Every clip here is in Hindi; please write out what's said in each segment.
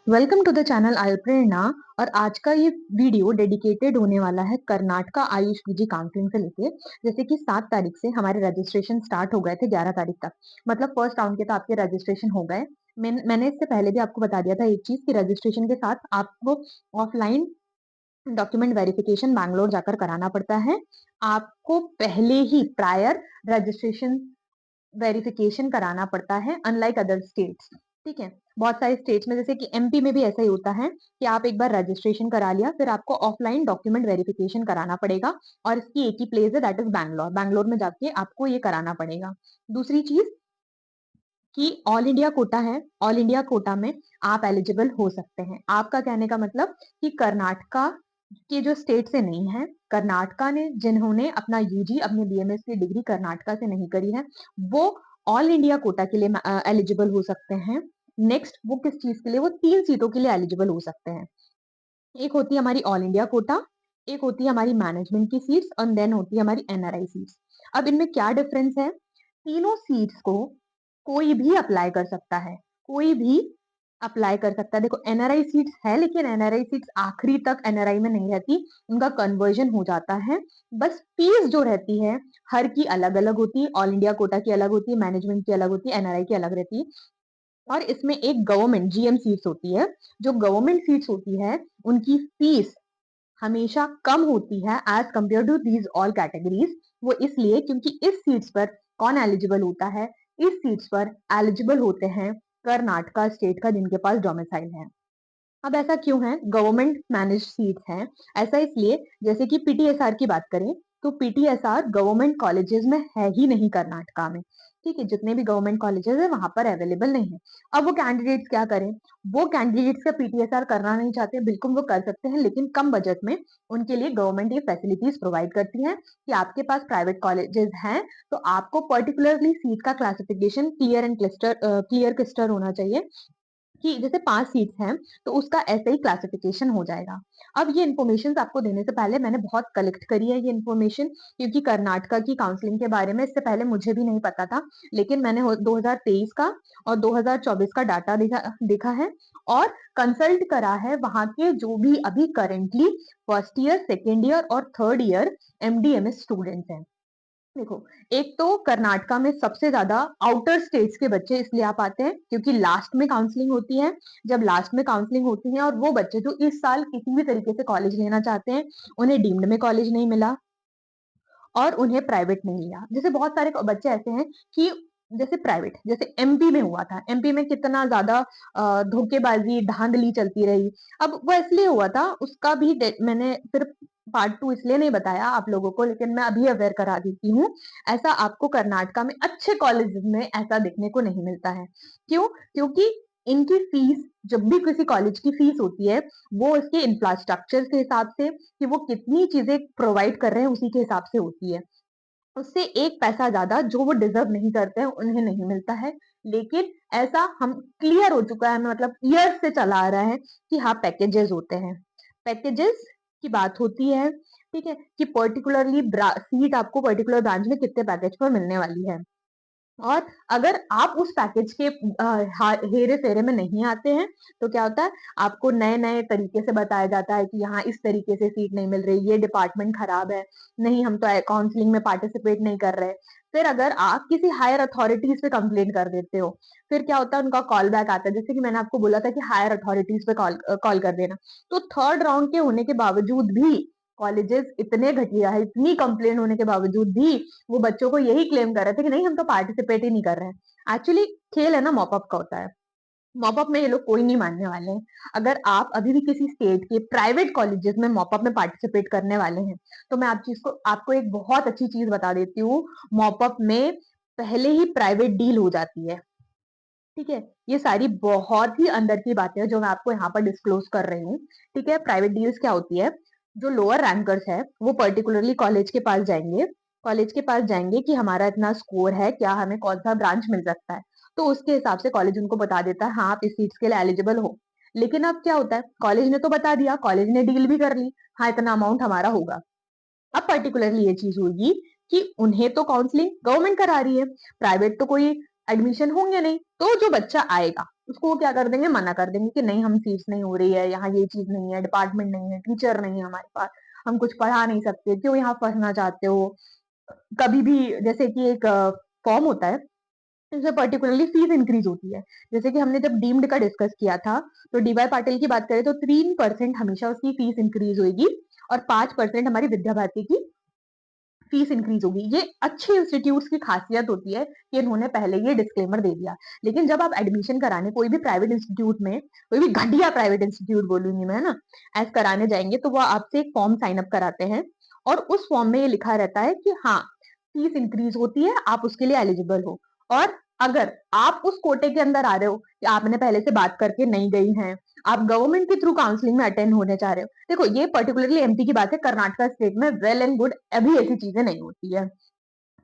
वेलकम टू द चैनल आयु प्रेरणा। और आज का ये वीडियो डेडिकेटेड होने वाला है कर्नाटका आयुष पीजी काउंसलिंग से लेके। जैसे कि 7 तारीख से हमारे रजिस्ट्रेशन स्टार्ट हो गए थे 11 तारीख तक। मतलब फर्स्ट राउंड के तो आपके रजिस्ट्रेशन हो गए। मैंने इससे पहले भी आपको बता दिया था एक चीज कि रजिस्ट्रेशन के साथ आपको ऑफलाइन डॉक्यूमेंट वेरिफिकेशन बैंगलोर जाकर कराना पड़ता है। आपको पहले ही प्रायर रजिस्ट्रेशन वेरिफिकेशन कराना पड़ता है, अनलाइक अदर स्टेट्स। ठीक है, बहुत सारे स्टेट्स में जैसे कि एमपी में भी ऐसा ही होता है कि आप एक बार रजिस्ट्रेशन करा लिया, फिर आपको ऑफलाइन डॉक्यूमेंट वेरिफिकेशन कराना पड़ेगा। और इसकी एक ही प्लेस है, दैट इज बैंगलोर। बैंगलोर में जाके आपको ये कराना पड़ेगा। दूसरी चीज कि ऑल इंडिया कोटा है, ऑल इंडिया कोटा में आप एलिजिबल हो सकते हैं। आपका कहने का मतलब कि कर्नाटका के जो स्टेट से नहीं है, कर्नाटका ने जिन्होंने अपना यूजी अपने बीएमएस की डिग्री कर्नाटका से नहीं करी है, वो ऑल इंडिया कोटा के लिए एलिजिबल हो सकते हैं। नेक्स्ट वो किस चीज के लिए, वो 3 सीटों के लिए एलिजिबल हो सकते हैं। एक होती है हमारी ऑल इंडिया कोटा, एक होती है हमारी मैनेजमेंट की सीट्स, और देन होती है हमारी एनआरआई सीट्स। अब इनमें क्या डिफरेंस है? तीनों सीट्स को कोई भी अप्लाई कर सकता है, कोई भी अप्लाई कर सकता है। देखो एनआरआई सीट्स है, लेकिन एनआरआई सीट्स आखिरी तक एनआरआई में नहीं रहती, उनका कन्वर्जन हो जाता है। बस फीस जो रहती है हर की अलग अलग होती है। ऑल इंडिया कोटा की अलग होती है, मैनेजमेंट की अलग होती है, एनआरआई की अलग रहती है। और इसमें एक गवर्नमेंट जीएम सीट्स होती है। जो गवर्नमेंट सीट्स होती है उनकी फीस हमेशा कम होती है as compared to these all categories. वो इसलिए क्योंकि इस सीट्स पर कौन एलिजिबल होता है? इस सीट्स पर एलिजिबल होते हैं कर्नाटका स्टेट का जिनके पास डोमिसाइल है। अब ऐसा क्यों है? गवर्नमेंट मैनेज सीट्स हैं। ऐसा इसलिए, जैसे कि पीटीएसआर की बात करें तो पीटीएसआर गवर्नमेंट कॉलेजेस में है ही नहीं कर्नाटका में। ठीक है, जितने भी गवर्नमेंट कॉलेजेस है वहां पर अवेलेबल नहीं है। अब वो कैंडिडेट्स क्या करें? वो कैंडिडेट्स का पीटीएसआर करना नहीं चाहते, बिल्कुल वो कर सकते हैं, लेकिन कम बजट में। उनके लिए गवर्नमेंट ये फैसिलिटीज प्रोवाइड करती है कि आपके पास प्राइवेट कॉलेजेस हैं तो आपको पर्टिकुलरली सीट का क्लासिफिकेशन क्लियर क्लिस्टर होना चाहिए कि जैसे 5 सीट्स हैं तो उसका ऐसे ही क्लासिफिकेशन हो जाएगा। अब ये इन्फॉर्मेशन आपको देने से पहले मैंने बहुत कलेक्ट करी है ये इन्फॉर्मेशन, क्योंकि कर्नाटका की काउंसलिंग के बारे में इससे पहले मुझे भी नहीं पता था। लेकिन मैंने 2023 का और 2024 का डाटा देखा है और कंसल्ट करा है वहां के जो भी अभी currently first year, second year और थर्ड ईयर एमडीएमएस स्टूडेंट्स हैं। देखो, एक तो कर्नाटका में सबसे ज्यादा आउटर स्टेट्स के बच्चे इसलिए आ पाते हैं क्योंकि लास्ट में काउंसलिंग होती है। जब लास्ट में काउंसलिंग होती है और वो बच्चे जो इस साल किसी भी तरीके से कॉलेज लेना चाहते हैं, उन्हें डीम्ड में कॉलेज नहीं मिला और उन्हें प्राइवेट नहीं लिया। जैसे बहुत सारे बच्चे ऐसे हैं कि जैसे प्राइवेट, जैसे एमपी में हुआ था, एमपी में कितना ज्यादा धोखेबाजी धांधली चलती रही। अब वो इसलिए हुआ था, उसका भी मैंने फिर पार्ट 2 इसलिए नहीं बताया आप लोगों को, लेकिन मैं अभी अवेयर करा देती हूँ। ऐसा आपको कर्नाटका में अच्छे कॉलेजेस में ऐसा देखने को नहीं मिलता है। क्यों? क्योंकि इनकी फीस, जब भी किसी कॉलेज की फीस होती है, वो इसके इंफ्रास्ट्रक्चर के हिसाब से कि वो कितनी चीजें प्रोवाइड कर रहे हैं उसी के हिसाब से होती है। उससे एक पैसा ज्यादा जो वो डिजर्व नहीं करते हैं उन्हें नहीं मिलता है। लेकिन ऐसा हम क्लियर हो चुका है, मतलब ईयर से चला आ रहा है कि हाँ पैकेजेस होते हैं। पैकेजेस की बात होती है, ठीक है, कि पर्टिकुलरली सीट आपको पर्टिकुलर ब्रांच में कितने पैकेज पर मिलने वाली है। और अगर आप उस पैकेज के हेरे फेरे में नहीं आते हैं तो क्या होता है, आपको नए नए तरीके से बताया जाता है कि यहाँ इस तरीके से सीट नहीं मिल रही, ये डिपार्टमेंट खराब है, नहीं हम तो काउंसलिंग में पार्टिसिपेट नहीं कर रहे। फिर अगर आप किसी हायर अथॉरिटीज पे कंप्लेंट कर देते हो, फिर क्या होता है, उनका कॉल बैक आता है। जैसे कि मैंने आपको बोला था कि हायर अथॉरिटीज पे कॉल कॉल कर देना। तो थर्ड राउंड के होने के बावजूद भी कॉलेजेस इतने घटिया है, इतनी कंप्लेन होने के बावजूद भी वो बच्चों को यही क्लेम कर रहे थे कि नहीं हम तो पार्टिसिपेट ही नहीं कर रहे हैं। एक्चुअली खेल है ना मॉपअप का होता है, मॉपअप में ये लोग कोई नहीं मानने वाले हैं। अगर आप अभी भी किसी स्टेट के प्राइवेट कॉलेजेस में मॉपअप में पार्टिसिपेट करने वाले हैं तो मैं आपको एक बहुत अच्छी चीज बता देती हूँ। मॉपअप में पहले ही प्राइवेट डील हो जाती है। ठीक है, ये सारी बहुत ही अंदर की बातें हैं जो मैं आपको यहाँ पर डिस्क्लोज कर रही हूँ। ठीक है, प्राइवेट डील्स क्या होती है? जो लोअर रैंकर्स है वो पर्टिकुलरली कॉलेज के पास जाएंगे कि हमारा इतना स्कोर है, क्या हमें कौन सा ब्रांच मिल सकता है। तो उसके हिसाब से कॉलेज उनको बता देता है हाँ आप इस सीट्स के लिए एलिजिबल हो। लेकिन अब क्या होता है, कॉलेज ने तो बता दिया, कॉलेज ने डील भी कर ली, हाँ इतना अमाउंट हमारा होगा। अब पर्टिकुलरली ये चीज होगी कि उन्हें तो काउंसलिंग गवर्नमेंट करा रही है, प्राइवेट तो कोई एडमिशन होंगे नहीं, तो जो बच्चा आएगा उसको वो क्या कर देंगे, मना कर देंगे कि नहीं हम फीस नहीं हो रही है, यहाँ ये चीज नहीं है, डिपार्टमेंट नहीं है, टीचर नहीं है हमारे पास, हम कुछ पढ़ा नहीं सकते, क्यों यहाँ पढ़ना चाहते हो। कभी भी जैसे कि एक फॉर्म होता है, इसमें पर्टिकुलरली फीस इंक्रीज होती है। जैसे कि हमने जब डीम्ड का डिस्कस किया था, तो डीवाई पाटिल की बात करें तो 3% हमेशा उसकी फीस इंक्रीज होगी, और 5% हमारी विद्या भारती की फीस इंक्रीज होगी। ये अच्छे इंस्टीट्यूट्स की खासियत होती है कि इन्होंने पहले ये डिस्क्लेमर दे दिया। लेकिन जब आप एडमिशन कराने कोई भी प्राइवेट इंस्टीट्यूट में, कोई भी घटिया प्राइवेट इंस्टीट्यूट बोलूंगी मैं, है ना, ऐसे कराने जाएंगे, तो वो आपसे एक फॉर्म साइन अप कराते हैं, और उस फॉर्म में ये लिखा रहता है कि हाँ, फीस इंक्रीज होती है, आप उसके लिए एलिजिबल हो। और अगर आप उस कोटे के अंदर आ रहे हो कि आपने पहले से बात करके नहीं गई हैं, आप गवर्नमेंट के थ्रू काउंसलिंग में अटेंड होने चाह रहे हो, देखो ये पर्टिकुलरली एमपी की बात है, कर्नाटका स्टेट में वेल एंड गुड, अभी ऐसी चीजें नहीं होती है।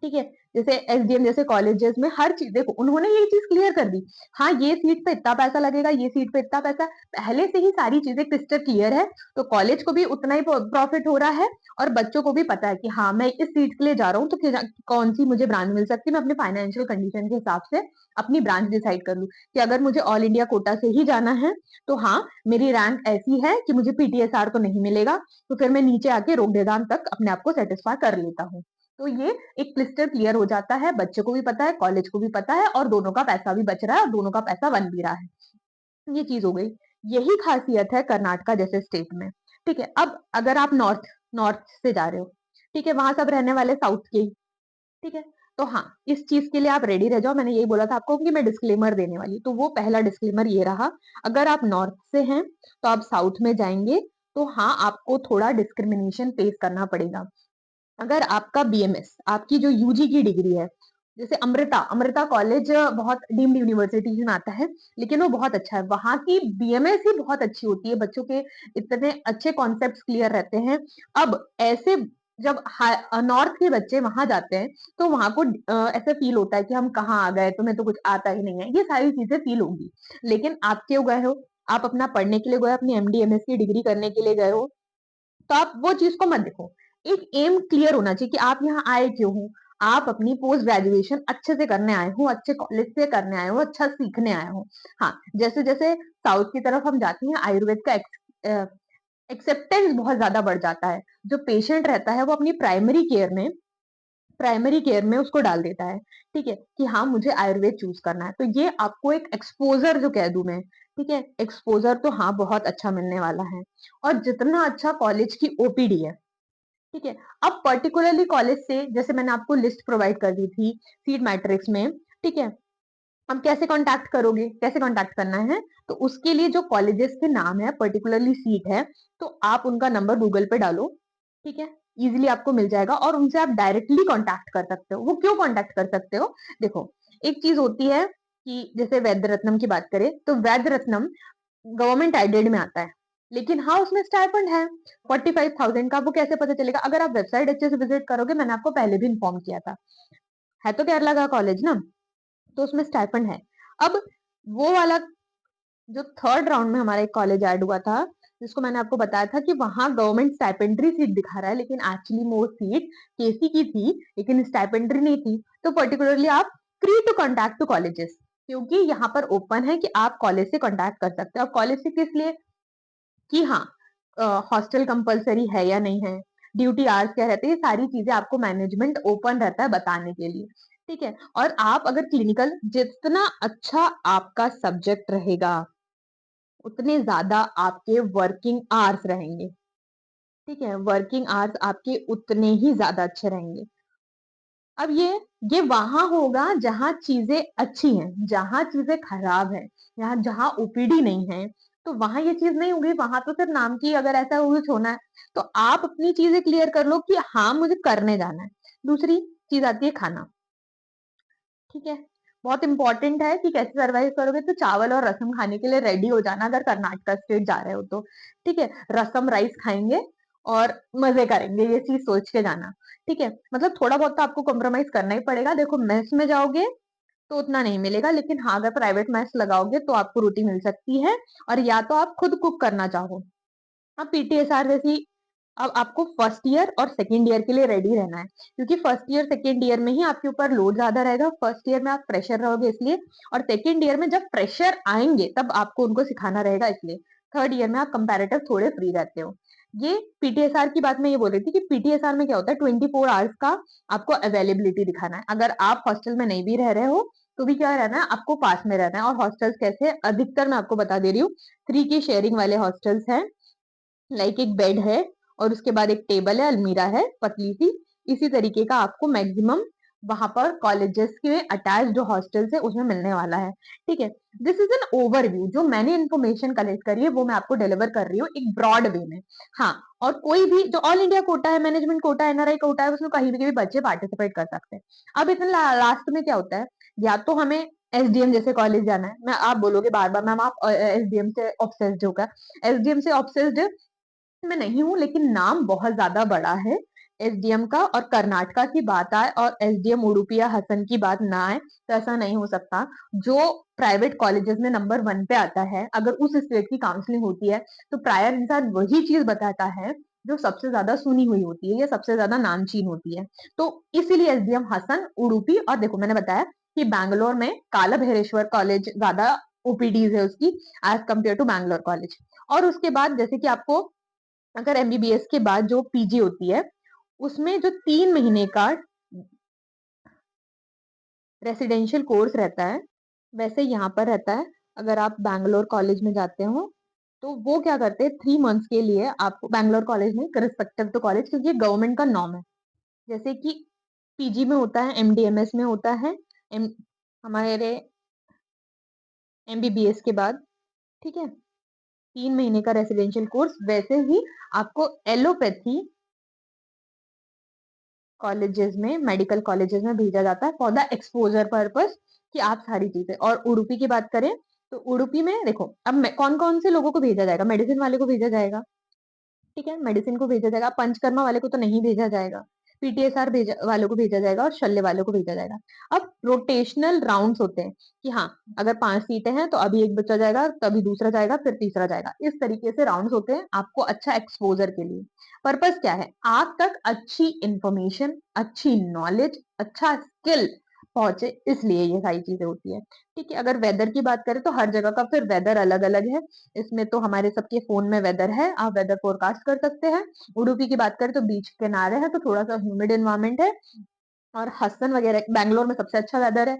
ठीक है, जैसे एसडीएम जैसे कॉलेजेस में हर चीज देखो, उन्होंने ये चीज क्लियर कर दी। हाँ, ये सीट पे इतना पैसा लगेगा, ये सीट पे इतना पैसा, पहले से ही सारी चीजें क्रिस्टल क्लियर है, तो कॉलेज को भी उतना ही प्रॉफिट हो रहा है, और बच्चों को भी पता है कि हाँ, मैं इस सीट के लिए जा रहा हूँ, तो कौन सी मुझे ब्रांच मिल सकती है, मैं अपने फाइनेंशियल कंडीशन के हिसाब से अपनी ब्रांच डिसाइड कर लूँ कि अगर मुझे ऑल इंडिया कोटा से ही जाना है, तो हाँ, मेरी रैंक ऐसी है कि मुझे पीटीएसआर तो नहीं मिलेगा, तो फिर मैं नीचे आके रोकडेदान तक अपने आप को सेटिस्फाई कर लेता हूँ। तो ये एक क्लिस्टर क्लियर हो जाता है, बच्चे को भी पता है, कॉलेज को भी पता है, और दोनों का पैसा भी बच रहा है, और दोनों का पैसा बन भी रहा है। ये चीज हो गई। यही खासियत है कर्नाटका जैसे स्टेट में। ठीक है, अब अगर आप नॉर्थ नॉर्थ से जा रहे हो, ठीक है, वहां सब रहने वाले साउथ के ही, ठीक है, तो हाँ, इस चीज के लिए आप रेडी रह जाओ, मैंने यही बोला था आपको कि मैं डिस्क्लेमर देने वाली, तो वो पहला डिस्क्लेमर ये रहा। अगर आप नॉर्थ से हैं, तो आप साउथ में जाएंगे, तो हाँ, आपको थोड़ा डिस्क्रिमिनेशन फेस करना पड़ेगा। अगर आपका बीएमएस, आपकी जो यूजी की डिग्री है, जैसे अमृता अमृता कॉलेज बहुत डीम्ड यूनिवर्सिटी में आता है, लेकिन वो बहुत अच्छा है, वहां की बीएमएस ही बहुत अच्छी होती है, बच्चों के इतने अच्छे कॉन्सेप्ट्स क्लियर रहते हैं। अब ऐसे जब नॉर्थ के बच्चे वहां जाते हैं, तो वहां को ऐसा फील होता है कि हम कहाँ आ गए, तुम्हें तो कुछ आता ही नहीं है, ये सारी चीजें फील होंगी। लेकिन आप क्यों गए हो, आप अपना पढ़ने के लिए गए, अपनी एमडी एमएस की डिग्री करने के लिए गए हो, तो आप वो चीज को मत देखो। एक एम क्लियर होना चाहिए कि आप यहाँ आए क्यों हो। आप अपनी पोस्ट ग्रेजुएशन अच्छे से करने आए हो, अच्छे कॉलेज से करने आए हो, अच्छा सीखने आए हो। हाँ, जैसे जैसे साउथ की तरफ हम जाते हैं, आयुर्वेद का एक्सेप्टेंस बहुत ज्यादा बढ़ जाता है। जो पेशेंट रहता है वो अपनी प्राइमरी केयर में उसको डाल देता है, ठीक है, कि हाँ, मुझे आयुर्वेद चूज करना है, तो ये आपको एक एक्सपोजर जो कह दूं मैं, ठीक है, एक्सपोजर तो हाँ बहुत अच्छा मिलने वाला है। और जितना अच्छा कॉलेज की ओपीडी है, ठीक है, अब पर्टिकुलरली कॉलेज से, जैसे मैंने आपको लिस्ट प्रोवाइड कर दी थी सीट मैट्रिक्स में, ठीक है, अब कैसे कांटेक्ट करोगे, कैसे कांटेक्ट करना है, तो उसके लिए जो कॉलेजेस के नाम है, पर्टिकुलरली सीट है, तो आप उनका नंबर गूगल पे डालो, ठीक है, इजीली आपको मिल जाएगा, और उनसे आप डायरेक्टली कांटेक्ट कर सकते हो। वो क्यों कांटेक्ट कर सकते हो, देखो, एक चीज होती है कि जैसे वैद्य रत्नम की बात करें, तो वैद्य रत्नम गवर्नमेंट एडेड में आता है, लेकिन हाँ, उसमें स्टाइपेंड है 45,000 का। वो कैसे पता चलेगा, अगर आप वेबसाइट अच्छे से विजिट करोगे, मैंने आपको पहले भी इन्फॉर्म किया था, है तो केरला का कॉलेज ना, तो उसमें स्टाइपेंड है। अब वो वाला जो थर्ड राउंड में हमारा एक कॉलेज ऐड हुआ था, जिसको मैंने आपको बताया था कि वहां गवर्नमेंट स्टाइपेंड्री सीट दिखा रहा है, लेकिन एक्चुअली वो सीट केसी की थी, लेकिन स्टाइपेंड्री नहीं थी। तो पर्टिकुलरली आप free to contact to colleges, क्योंकि यहाँ पर ओपन है कि आप कॉलेज से कॉन्टैक्ट कर सकते हो। अब कॉलेज से किस लिए, कि हाँ, हॉस्टल कंपलसरी है या नहीं है, ड्यूटी आवर्स क्या रहते हैं, ये सारी चीजें आपको मैनेजमेंट ओपन रहता है बताने के लिए, ठीक है। और आप अगर क्लिनिकल, जितना अच्छा आपका सब्जेक्ट रहेगा, उतने ज्यादा आपके वर्किंग आवर्स रहेंगे, ठीक है, वर्किंग आवर्स आपके उतने ही ज्यादा अच्छे रहेंगे। अब ये वहां होगा जहां चीजें अच्छी हैं, जहां चीजें खराब है, यहाँ जहां ओपीडी नहीं है, तो वहां ये चीज नहीं होगी, वहां तो सिर्फ नाम की, अगर ऐसा कुछ होना है, तो आप अपनी चीजें क्लियर कर लो कि हाँ, मुझे करने जाना है। दूसरी चीज आती है खाना, ठीक है, बहुत इंपॉर्टेंट है कि कैसे सरवाइव करोगे, तो चावल और रसम खाने के लिए रेडी हो जाना, अगर कर्नाटका स्टेट जा रहे हो तो, ठीक है, रसम राइस खाएंगे और मजे करेंगे, ये चीज सोच के जाना, ठीक है। मतलब थोड़ा बहुत तो आपको कॉम्प्रोमाइज करना ही पड़ेगा, देखो मेस में जाओगे तो उतना नहीं मिलेगा, लेकिन हाँ, अगर प्राइवेट मेस लगाओगे तो आपको रोटी मिल सकती है, और या तो आप खुद कुक करना चाहो, आप पीटीएसआर जैसी अब आपको फर्स्ट ईयर और सेकंड ईयर के लिए रेडी रहना है, क्योंकि फर्स्ट ईयर सेकंड ईयर में ही आपके ऊपर लोड ज्यादा रहेगा। फर्स्ट ईयर में आप फ्रेशर रहोगे इसलिए, और सेकंड ईयर में जब फ्रेशर आएंगे तब आपको उनको सिखाना रहेगा इसलिए। थर्ड ईयर में आप कंपैरेटिव थोड़े फ्री रहते हो। ये पीटीएसआर की बात मैं ये बोल रही थी कि पीटीएसआर में क्या होता है, 24 आवर्स का आपको अवेलेबिलिटी दिखाना है। अगर आप हॉस्टल में नहीं भी रह रहे हो तो भी क्या रहना है, आपको पास में रहना है। और हॉस्टल्स कैसे, अधिकतर मैं आपको बता दे रही हूँ, 3 की शेयरिंग वाले हॉस्टल्स हैं। लाइक एक बेड है और उसके बाद एक टेबल है, अलमीरा है पतली सी। इसी तरीके का आपको मैक्सिमम वहां पर कॉलेजेस के अटैच जो हॉस्टल्स है उसमें मिलने वाला है। ठीक है, दिस इज एन ओवरव्यू। जो मैंने इन्फॉर्मेशन कलेक्ट करी है वो मैं आपको डिलीवर कर रही हूँ एक ब्रॉड वे में। हाँ, और कोई भी जो ऑल इंडिया कोटा है, मैनेजमेंट कोटा है, एनआरआई कोटा है, उसमें कहीं भी बच्चे पार्टिसिपेट कर सकते हैं। अब इतना लास्ट में क्या होता है, या तो हमें एसडीएम जैसे कॉलेज जाना है। मैं, आप बोलोगे बार बार मैम आप एसडीएम से ऑब्सेस्ड होगा। एसडीएम से ऑब्सेस्ड मैं नहीं हूँ, लेकिन नाम बहुत ज्यादा बड़ा है एसडीएम का। और कर्नाटका की बात आए और एसडीएम उडुपी या हसन की बात ना आए तो ऐसा नहीं हो सकता। जो प्राइवेट कॉलेजेस में नंबर 1 पे आता है, अगर उस स्टेट की काउंसलिंग होती है तो प्रायर इंसान वही चीज बताता है जो सबसे ज्यादा सुनी हुई होती है या सबसे ज्यादा नामचीन होती है। तो इसीलिए एसडीएम हसन, उडुपी, और देखो मैंने बताया कि बैंगलोर में काला भैरेश्वर कॉलेज ज्यादा ओपीडीज है उसकी as compared to Bangalore college. और उसके बाद जैसे कि आपको, अगर एमबीबीएस के बाद जो पीजी होती है उसमें जो 3 महीने का रेसिडेंशियल कोर्स रहता है, वैसे यहाँ पर रहता है। अगर आप बैंगलोर कॉलेज में जाते हो तो वो क्या करते हैं, 3 मंथ्स के लिए आपको बैंगलोर कॉलेज में रिस्पेक्टिव टू कॉलेज, क्योंकि ये गवर्नमेंट का नॉर्म है। जैसे कि पीजी में होता है, एमडीएमएस में होता है, एम हमारे एमबीबीएस के बाद। ठीक है, 3 महीने का रेसिडेंशियल कोर्स, वैसे ही आपको एलोपैथी कॉलेजेस में, मेडिकल कॉलेजेस में भेजा जाता है फॉर द एक्सपोजर पर्पस, कि आप सारी चीजें। और उडुपी की बात करें तो उडुपी में देखो, अब कौन कौन से लोगों को भेजा जाएगा, मेडिसिन वाले को भेजा जाएगा। ठीक है, मेडिसिन को भेजा जाएगा, पंचकर्मा वाले को तो नहीं भेजा जाएगा। पीटीएसआर भेजा वालों को भेजा जाएगा और शल्य वालों को भेजा जाएगा। अब रोटेशनल राउंड्स होते हैं कि हाँ, अगर 5 सीटें हैं तो अभी एक बच्चा जाएगा, तभी दूसरा जाएगा, फिर तीसरा जाएगा। इस तरीके से राउंड्स होते हैं आपको अच्छा एक्सपोजर के लिए। पर्पस क्या है, आप तक अच्छी इंफॉर्मेशन, अच्छी नॉलेज, अच्छा स्किल पहुंचे, इसलिए ये सारी चीजें होती है। ठीक है, अगर वेदर की बात करें तो हर जगह का फिर वेदर अलग अलग है। इसमें तो हमारे सबके फोन में वेदर है, आप वेदर फोरकास्ट कर सकते हैं। उडुपी की बात करें तो बीच किनारे है तो थोड़ा सा ह्यूमिड एनवायरमेंट है। और हसन वगैरह बैंगलोर में सबसे अच्छा वेदर है,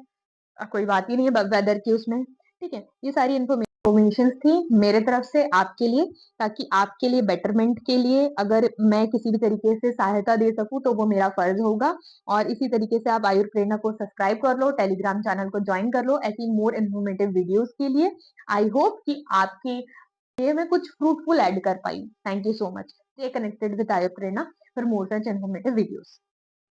कोई बात ही नहीं है वेदर की उसमें। ठीक है, ये सारी इन्फॉर्मेशन थी मेरे तरफ से आपके लिए, ताकि आपके लिए बेटरमेंट के लिए अगर मैं किसी भी तरीके से सहायता दे सकूं तो वो मेरा फर्ज होगा। और इसी तरीके से आप आयुर प्रेरणा को सब्सक्राइब कर लो, टेलीग्राम चैनल को ज्वाइन कर लो ऐसी मोर इन्फॉर्मेटिव वीडियोस के लिए। आई होप कि आपके ये मैं कुछ फ्रूटफुल ऐड कर पाई। Thank you so much. Stay connected with Ayur Prerna for more such informative videos.